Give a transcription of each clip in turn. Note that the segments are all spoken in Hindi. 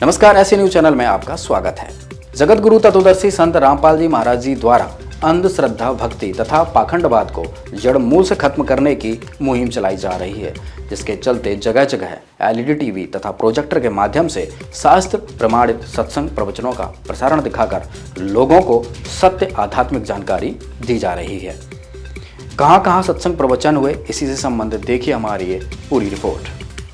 नमस्कार, ऐसे न्यूज चैनल में आपका स्वागत है। जगत गुरु तत्वदर्शी संत रामपाल जी महाराज जी द्वारा अंधश्रद्धा, भक्ति तथा पाखंडवाद को जड़ मूल से खत्म करने की मुहिम चलाई जा रही है, जिसके चलते जगह जगह LED टीवी तथा प्रोजेक्टर के माध्यम से शास्त्र प्रमाणित सत्संग प्रवचनों का प्रसारण दिखाकर लोगों को सत्य आध्यात्मिक जानकारी दी जा रही है। कहां सत्संग प्रवचन हुए, इसी से संबंधित देखिए हमारी ये पूरी रिपोर्ट।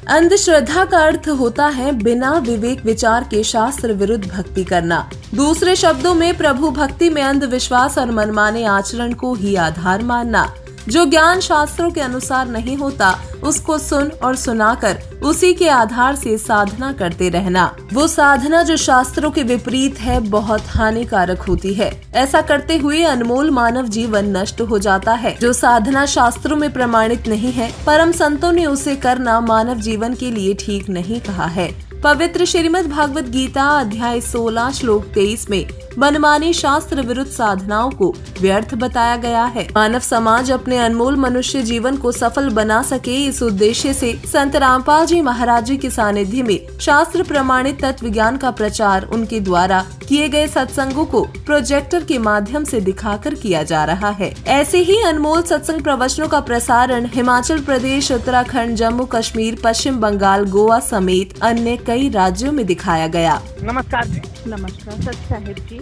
अंधश्रद्धा का अर्थ होता है बिना विवेक विचार के शास्त्र विरुद्ध भक्ति करना। दूसरे शब्दों में प्रभु भक्ति में अंधविश्वास और मनमाने आचरण को ही आधार मानना। जो ज्ञान शास्त्रों के अनुसार नहीं होता, उसको सुन और सुनाकर उसी के आधार से साधना करते रहना। वो साधना जो शास्त्रों के विपरीत है, बहुत हानिकारक होती है। ऐसा करते हुए अनमोल मानव जीवन नष्ट हो जाता है। जो साधना शास्त्रों में प्रमाणित नहीं है, परम संतों ने उसे करना मानव जीवन के लिए ठीक नहीं कहा है। पवित्र श्रीमद् भागवत गीता अध्याय 16 श्लोक 23 में मनमानी शास्त्र विरुद्ध साधनाओं को व्यर्थ बताया गया है। मानव समाज अपने अनमोल मनुष्य जीवन को सफल बना सके, इस उद्देश्य से संत रामपाल जी महाराज जी के सानिध्य में शास्त्र प्रमाणित तत्व ज्ञान का प्रचार उनके द्वारा किए गए सत्संगों को प्रोजेक्टर के माध्यम से दिखाकर किया जा रहा है। ऐसे ही अनमोल सत्संग प्रवचनों का प्रसारण हिमाचल प्रदेश, उत्तराखंड, जम्मू कश्मीर, पश्चिम बंगाल, गोवा समेत अन्य कई राज्यों में दिखाया गया। नमस्कार जी। नमस्कार सत साहिब जी।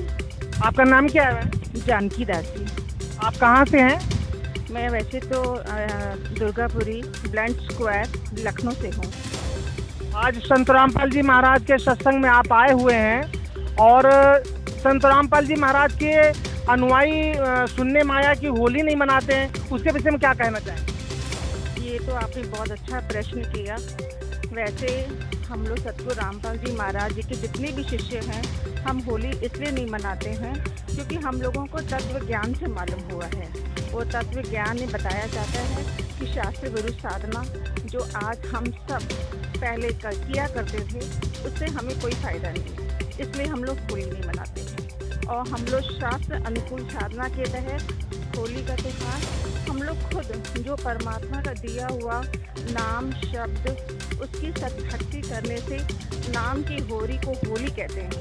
आपका नाम क्या है? जानकी दास जी। आप कहाँ से हैं? मैं वैसे तो दुर्गापुरी ब्लैंड स्क्वायर लखनऊ से हूँ। आज संत रामपाल जी महाराज के सत्संग में आप आए हुए हैं और संत रामपाल जी महाराज के अनुयायी शून्य माया की होली नहीं मनाते हैं, उसके विषय में क्या कहना चाहेंगे? ये तो आपने बहुत अच्छा प्रश्न किया। वैसे हम लोग सतगुरु रामपाल जी महाराज जी के जितने भी शिष्य हैं, हम होली इसलिए नहीं मनाते हैं क्योंकि हम लोगों को तत्व ज्ञान से मालूम हुआ है। वो तत्व ज्ञान में बताया जाता है कि शास्त्र विरुद्ध साधना जो आज हम सब पहले किया करते थे, उससे हमें कोई फ़ायदा नहीं, इसलिए हम लोग होली नहीं मनाते हैं। और हम लोग शास्त्र अनुकूल साधना के तहत होली का त्यौहार हम लोग खुद जो परमात्मा का दिया हुआ नाम शब्द, उसकी सद्भक्ति करने से नाम की होली को होली कहते हैं,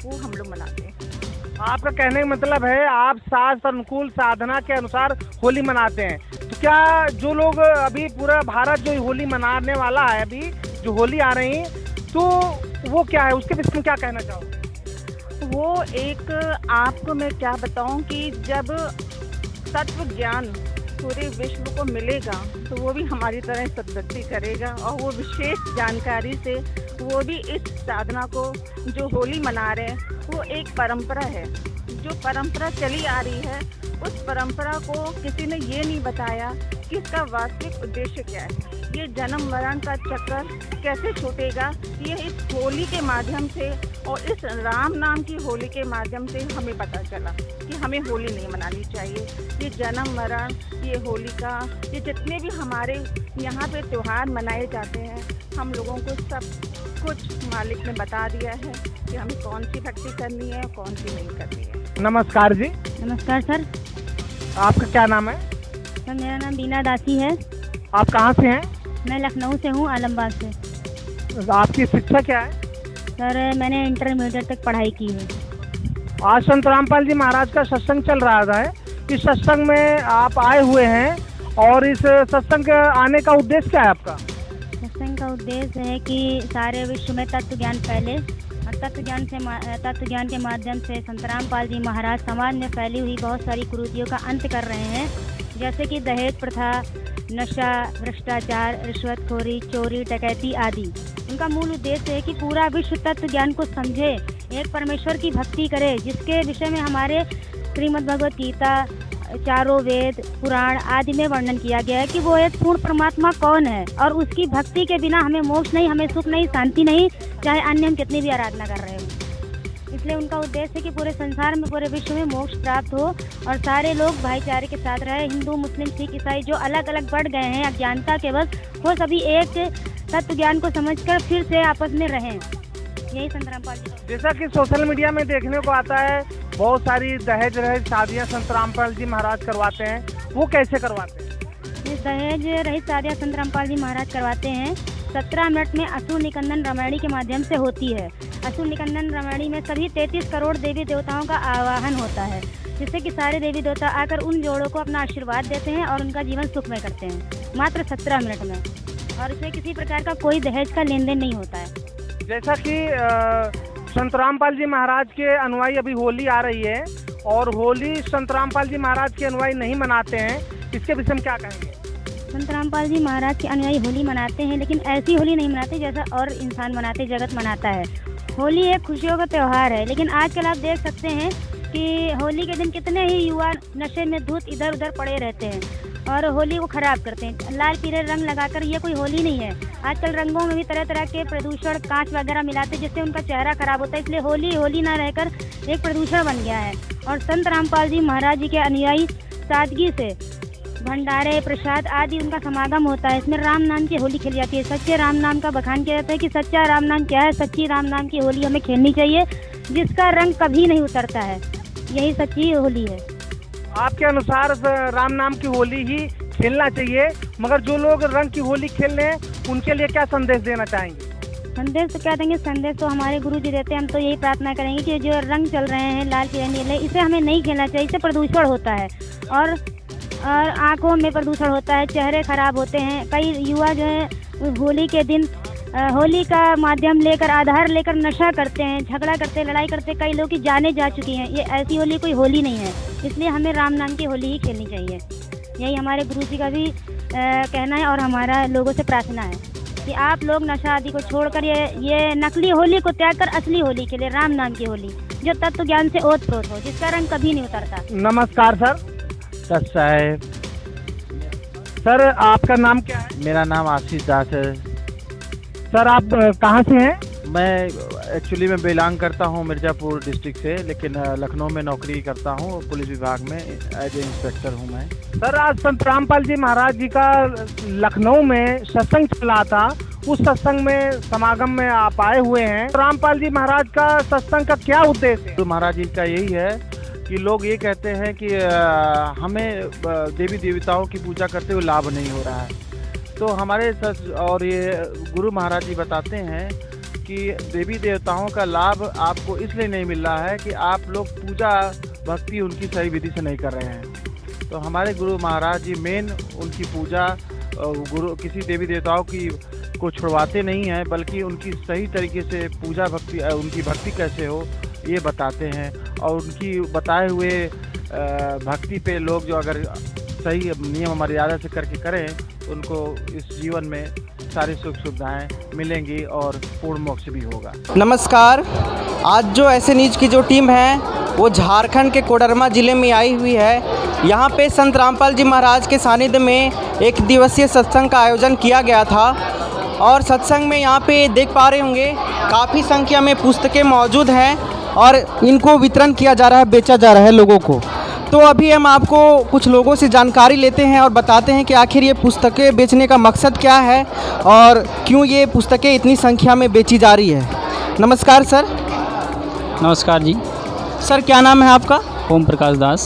वो हम लोग मनाते हैं। आपका कहने का मतलब है आप शास्त्र अनुकूल साधना के अनुसार होली मनाते हैं। तो क्या जो लोग अभी पूरा भारत जो होली मनाने वाला है, अभी जो होली आ रही है, तो वो क्या है, उसके विषय में क्या कहना चाहोगे? वो एक आपको मैं क्या बताऊं कि जब तत्व ज्ञान पूरे विश्व को मिलेगा तो वो भी हमारी तरह सद्भक्ति करेगा और वो विशेष जानकारी से वो भी इस साधना को जो होली मना रहे हैं, वो एक परंपरा है। जो परंपरा चली आ रही है, उस परंपरा को किसी ने ये नहीं बताया कि इसका वास्तविक उद्देश्य क्या है, ये जन्म मरण का चक्कर कैसे छूटेगा। ये इस होली के माध्यम से और इस राम नाम की होली के माध्यम से हमें पता चला कि हमें होली नहीं मनानी चाहिए। ये जन्म मरण, ये होलिका, ये जितने भी हमारे यहाँ पे त्यौहार मनाए जाते हैं, हम लोगों को सब कुछ मालिक ने बता दिया है कि हमें कौन सी भक्ति करनी है, कौन सी नहीं करनी है। नमस्कार जी। नमस्कार सर। आपका क्या नाम है? सर मेरा नाम बीना दासी है। आप कहाँ से हैं? मैं लखनऊ से हूँ, आलमबाग से। आपकी शिक्षा क्या है? सर मैंने इंटरमीडिएट तक पढ़ाई की है। आज संत रामपाल जी महाराज का सत्संग चल रहा है, इस सत्संग में आप आए हुए हैं और इस सत्संग के आने का उद्देश्य क्या है आपका? सत्संग का उद्देश्य है कि सारे विश्व में तत्व ज्ञान फैले और तत्व ज्ञान के माध्यम से संत रामपाल जी महाराज समाज में फैली हुई बहुत सारी कुरीतियों का अंत कर रहे हैं, जैसे कि दहेज प्रथा, नशा, भ्रष्टाचार, रिश्वतखोरी, चोरी, डकैती आदि। उनका मूल उद्देश्य है कि पूरा विश्व तत्व ज्ञान को समझे, एक परमेश्वर की भक्ति करे, जिसके विषय में हमारे श्रीमद् भगवत गीता, चारों वेद, पुराण आदि में वर्णन किया गया है कि वो एक पूर्ण परमात्मा कौन है और उसकी भक्ति के बिना हमें मोक्ष नहीं, हमें सुख नहीं, शांति नहीं, चाहे अन्य हम कितनी भी आराधना कर रहे हो। इसलिए उनका उद्देश्य है कि पूरे संसार में, पूरे विश्व में मोक्ष प्राप्त हो और सारे लोग भाईचारे के साथ रहे। हिंदू, मुस्लिम, सिख, ईसाई जो अलग अलग बढ़ गए हैं अज्ञानता के बस, वो सभी एक तत्व ज्ञान को समझकर फिर से आपस में रहें। यही संत रामपाल जी। जैसा कि सोशल मीडिया में देखने को आता है, बहुत सारी दहेज रहित शादियाँ संत रामपाल जी महाराज करवाते हैं, वो कैसे करवाते हैं? दहेज रहित शादियाँ संत रामपाल जी महाराज करवाते हैं। 17 मिनट में असुर निकंदन रामायणी के माध्यम से होती है। असुर निकंदन रामायणी में सभी 33 करोड़ देवी देवताओं का आवाहन होता है, जिससे कि सारे देवी देवता आकर उन जोड़ों को अपना आशीर्वाद देते हैं और उनका जीवन सुखमय करते हैं, मात्र 17 मिनट में। और इसमें किसी प्रकार का कोई दहेज का लेन देन नहीं होता है। जैसा कि संत रामपाल जी महाराज के अनुयायी अभी होली आ रही है और होली संत रामपाल जी महाराज के अनुयायी नहीं मनाते हैं, इसके विषय में क्या कहेंगे? संत रामपाल जी महाराज के अनुयायी होली मनाते हैं, लेकिन ऐसी होली नहीं मनाते जैसा और इंसान मनाते, जगत मनाता है। होली एक खुशियों का त्यौहार है, लेकिन आजकल आप देख सकते हैं कि होली के दिन कितने ही युवा नशे में धुत इधर उधर पड़े रहते हैं और होली को खराब करते हैं। लाल पीले रंग लगाकर ये कोई होली नहीं है। आजकल रंगों में भी तरह तरह के प्रदूषण, कांच वगैरह मिलाते हैं, जिससे उनका चेहरा खराब होता है। इसलिए होली होली ना रहकर एक प्रदूषण बन गया है। और संत रामपाल जी महाराज जी के अनुयायी सादगी से भंडारे, प्रसाद आदि उनका समागम होता है। इसमें राम नाम की होली खेली जाती है। सच्चे राम नाम का बखान किया जाता है कि सच्चा राम नाम क्या है। सच्ची राम नाम की होली हमें खेलनी चाहिए, जिसका रंग कभी नहीं उतरता है। यही सच्ची होली है। आपके अनुसार राम नाम की होली ही खेलना चाहिए, मगर जो लोग रंग की होली खेल रहे हैं उनके लिए क्या संदेश देना चाहेंगे? संदेश तो क्या देंगे, संदेश तो हमारे गुरु जी देते हैं। हम तो यही प्रार्थना करेंगे कि जो रंग चल रहे हैं लाल पीले नीले, इसे हमें नहीं खेलना चाहिए। इससे प्रदूषण होता है और आँखों में प्रदूषण होता है, चेहरे खराब होते हैं। कई युवा जो है होली के दिन होली का माध्यम लेकर, आधार लेकर नशा करते हैं, झगड़ा करते हैं, लड़ाई करते हैं। कई लोग की जानें जा चुकी हैं। ये ऐसी होली कोई होली नहीं है, इसलिए हमें राम नाम की होली ही खेलनी चाहिए। यही हमारे गुरु जी का भी कहना है और हमारा लोगों से प्रार्थना है कि आप लोग नशा आदि को छोड़कर ये नकली होली को त्याग कर असली होली के लिए, राम नाम की होली जो तत्व ज्ञान से ओत प्रोत हो, जिसका रंग कभी नहीं उतरता। नमस्कार सर। साहब, सर आपका नाम क्या है? मेरा नाम आशीष दास है। सर आप कहाँ से हैं? मैं एक्चुअली मैं बिलोंग करता हूँ मिर्ज़ापुर डिस्ट्रिक्ट से, लेकिन लखनऊ में नौकरी करता हूँ, पुलिस विभाग में एज ए इंस्पेक्टर हूँ मैं। सर आज संत रामपाल जी महाराज जी का लखनऊ में सत्संग चला था, उस सत्संग में समागम में आप आए हुए हैं। रामपाल जी महाराज का सत्संग का क्या उद्देश्य है? तो महाराज जी का यही है कि लोग ये कहते हैं कि हमें देवी देवताओं की पूजा करते हुए लाभ नहीं हो रहा है। तो हमारे और ये गुरु महाराज जी बताते हैं कि देवी देवताओं का लाभ आपको इसलिए नहीं मिल रहा है कि आप लोग पूजा भक्ति उनकी सही विधि से नहीं कर रहे हैं। तो हमारे गुरु महाराज जी मेन उनकी पूजा गुरु किसी देवी देवताओं की को छुड़वाते नहीं हैं, बल्कि उनकी सही तरीके से पूजा भक्ति, उनकी भक्ति कैसे हो ये बताते हैं। और उनकी बताए हुए भक्ति पे लोग जो अगर सही नियम मर्यादा से करके करें तो उनको इस जीवन में सारी सुख सुविधाएं मिलेंगी और पूर्ण मोक्ष भी होगा। नमस्कार। आज जो ऐसे न्यूज की जो टीम है वो झारखंड के कोडरमा ज़िले में आई हुई है। यहाँ पे संत रामपाल जी महाराज के सानिध्य में एक दिवसीय सत्संग का आयोजन किया गया था और सत्संग में यहाँ पे देख पा रहे होंगे काफ़ी संख्या में पुस्तकें मौजूद हैं और इनको वितरण किया जा रहा है, बेचा जा रहा है लोगों को। तो अभी हम आपको कुछ लोगों से जानकारी लेते हैं और बताते हैं कि आखिर ये पुस्तकें बेचने का मकसद क्या है और क्यों ये पुस्तकें इतनी संख्या में बेची जा रही है। नमस्कार सर। नमस्कार जी। सर क्या नाम है आपका? ओम प्रकाश दास।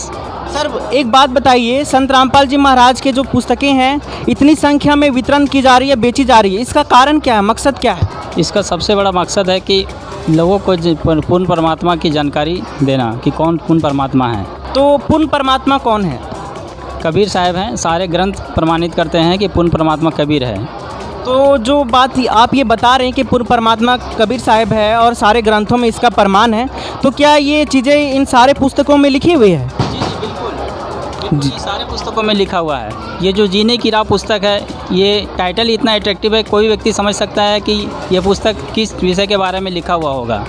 सर एक बात बताइए, संत रामपाल जी महाराज के जो पुस्तकें हैं इतनी संख्या में वितरण की जा रही है, बेची जा रही है, इसका कारण क्या है, मकसद क्या है? इसका सबसे बड़ा मकसद है कि लोगों को पूर्ण परमात्मा की जानकारी देना कि कौन पूर्ण परमात्मा है। तो पूर्ण परमात्मा कौन है? कबीर साहब हैं। सारे ग्रंथ प्रमाणित करते हैं कि पूर्ण परमात्मा कबीर है। तो जो बात आप ये बता रहे हैं कि पूर्ण परमात्मा कबीर साहब है और सारे ग्रंथों में इसका प्रमाण है, तो क्या ये चीज़ें इन सारे पुस्तकों में लिखी हुई है? जी, सारे पुस्तकों में लिखा हुआ है। ये जो जीने की राह पुस्तक है, ये टाइटल इतना अट्रैक्टिव है, कोई व्यक्ति समझ सकता है कि ये पुस्तक किस विषय के बारे में लिखा हुआ होगा।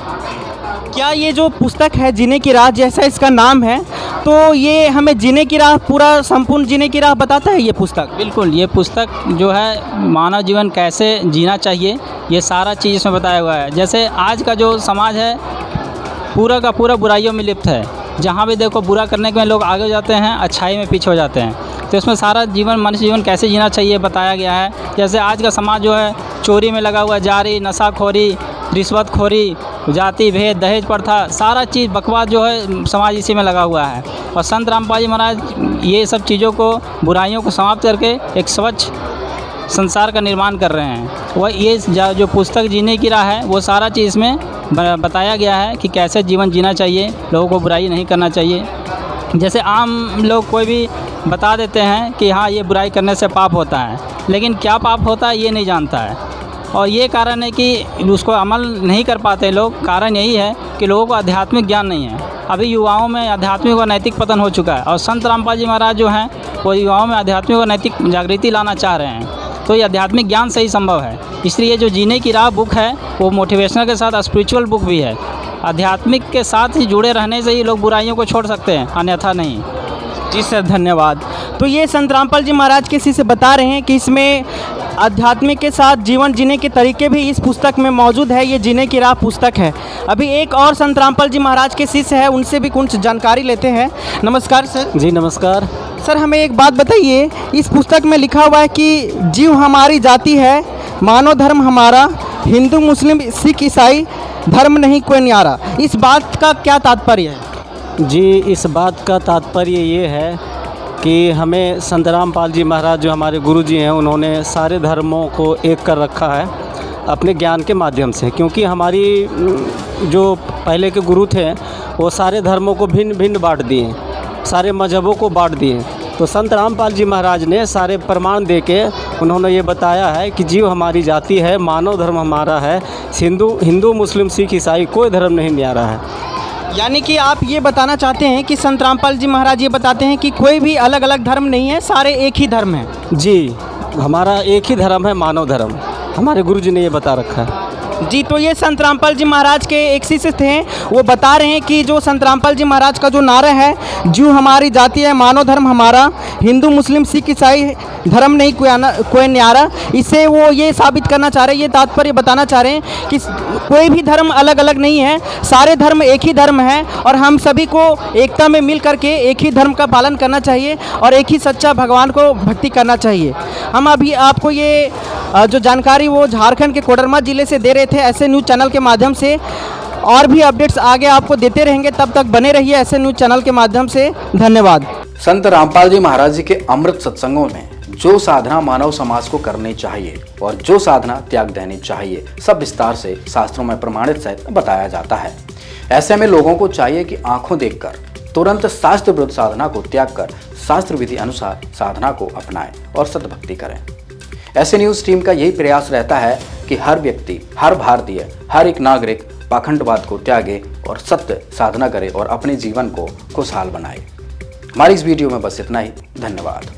क्या ये जो पुस्तक है जीने की राह, जैसा इसका नाम है, तो ये हमें जीने की राह, पूरा संपूर्ण जीने की राह बताता है ये पुस्तक? बिल्कुल। ये पुस्तक जो है मानव जीवन कैसे जीना चाहिए, ये सारा चीज़ इसमें बताया हुआ है। जैसे आज का जो समाज है पूरा का पूरा बुराइयों में लिप्त है। जहाँ भी देखो बुरा करने के में लोग आगे जाते हैं, अच्छाई में पीछे हो जाते हैं। तो इसमें सारा जीवन, मनुष्य जीवन कैसे जीना चाहिए बताया गया है। जैसे आज का समाज जो है चोरी में लगा हुआ है, जारी, नशाखोरी, रिश्वतखोरी, जाति भेद, दहेज प्रथा, सारा चीज़ बकवास जो है समाज इसी में लगा हुआ है। और संत रामपाल जी महाराज ये सब चीज़ों को, बुराइयों को समाप्त करके एक स्वच्छ संसार का निर्माण कर रहे हैं। वह ये जो पुस्तक जीने की राह है वो सारा चीज़ इसमें बताया गया है कि कैसे जीवन जीना चाहिए, लोगों को बुराई नहीं करना चाहिए। जैसे आम लोग कोई भी बता देते हैं कि हाँ ये बुराई करने से पाप होता है, लेकिन क्या पाप होता है ये नहीं जानता है, और ये कारण है कि उसको अमल नहीं कर पाते लोग। कारण यही है कि लोगों को आध्यात्मिक ज्ञान नहीं है। अभी युवाओं में आध्यात्मिक और नैतिक पतन हो चुका है, और संत रामपाल जी महाराज जो हैं वो युवाओं में आध्यात्मिक और नैतिक जागृति लाना चाह रहे हैं। तो ये आध्यात्मिक ज्ञान से ही संभव है। इसलिए ये जो जीने की राह बुक है वो मोटिवेशनल के साथ स्पिरिचुअल बुक भी है। आध्यात्मिक के साथ ही जुड़े रहने से ही लोग बुराइयों को छोड़ सकते हैं, अन्यथा नहीं। जी सर, धन्यवाद। तो ये संत रामपाल जी महाराज के शिष्य बता रहे हैं कि इसमें आध्यात्मिक के साथ जीवन जीने के तरीके भी इस पुस्तक में मौजूद है। ये जीने की राह पुस्तक है। अभी एक और संत रामपाल जी महाराज के शिष्य है, उनसे भी कुछ जानकारी लेते हैं। नमस्कार सर। जी नमस्कार। सर, हमें एक बात बताइए, इस पुस्तक में लिखा हुआ है कि जीव हमारी जाति है, मानव धर्म हमारा, हिंदू मुस्लिम सिख ईसाई धर्म नहीं कोई न्यारा। इस बात का क्या तात्पर्य है? जी, इस बात का तात्पर्य ये है कि हमें संत रामपाल जी महाराज जो हमारे गुरु जी हैं, उन्होंने सारे धर्मों को एक कर रखा है अपने ज्ञान के माध्यम से। क्योंकि हमारी जो पहले के गुरु थे वो सारे धर्मों को भिन्न भिन्न बांट दिए, सारे मजहबों को बांट दिए। तो संत रामपाल जी महाराज ने सारे प्रमाण देके उन्होंने ये बताया है कि जीव हमारी जाति है, मानव धर्म हमारा है, हिंदू मुस्लिम सिख ईसाई कोई धर्म नहीं न्यारा है। यानी कि आप ये बताना चाहते हैं कि संत रामपाल जी महाराज ये बताते हैं कि कोई भी अलग अलग धर्म नहीं है, सारे एक ही धर्म है। जी, हमारा एक ही धर्म है, मानव धर्म। हमारे गुरु जी ने ये बता रखा है। जी, तो ये संत रामपाल जी महाराज के एक शिष्य थे, वो बता रहे हैं कि जो संत रामपाल जी महाराज का जो नारा है, जीव हमारी जाति है, मानव धर्म हमारा, हिंदू मुस्लिम सिख ईसाई धर्म नहीं कोई न्यारा, इससे वो ये साबित करना चाह रहे हैं, ये तात्पर्य बताना चाह रहे हैं कि कोई भी धर्म अलग अलग नहीं है, सारे धर्म एक ही धर्म है, और हम सभी को एकता में मिल करके एक ही धर्म का पालन करना चाहिए और एक ही सच्चा भगवान को भक्ति करना चाहिए। हम अभी आपको ये जो जानकारी वो झारखंड के कोडरमा ज़िले से दे रहे थे ऐसे न्यूज़ चैनल के माध्यम से। और भी अपडेट्स आगे आपको देते रहेंगे, तब तक बने रहिए ऐसे न्यूज़ चैनल के माध्यम से। धन्यवाद। संत रामपाल जी महाराज जी के अमृत सत्संगों में जो साधना मानव समाज को करनी चाहिए और जो साधना त्याग देनी चाहिए, सब विस्तार से शास्त्रों में प्रमाणित सहित बताया जाता है। ऐसे में लोगों को चाहिए कि आंखों देखकर तुरंत शास्त्र विरुद्ध साधना को त्याग कर शास्त्र विधि अनुसार साधना को अपनाएं और सद्भक्ति करें। ऐसे न्यूज टीम का यही प्रयास रहता है कि हर व्यक्ति, हर भारतीय, हर एक नागरिक पाखंडवाद को त्यागे और सत्य साधना करे और अपने जीवन को खुशहाल बनाए। हमारी इस वीडियो में बस इतना ही। धन्यवाद।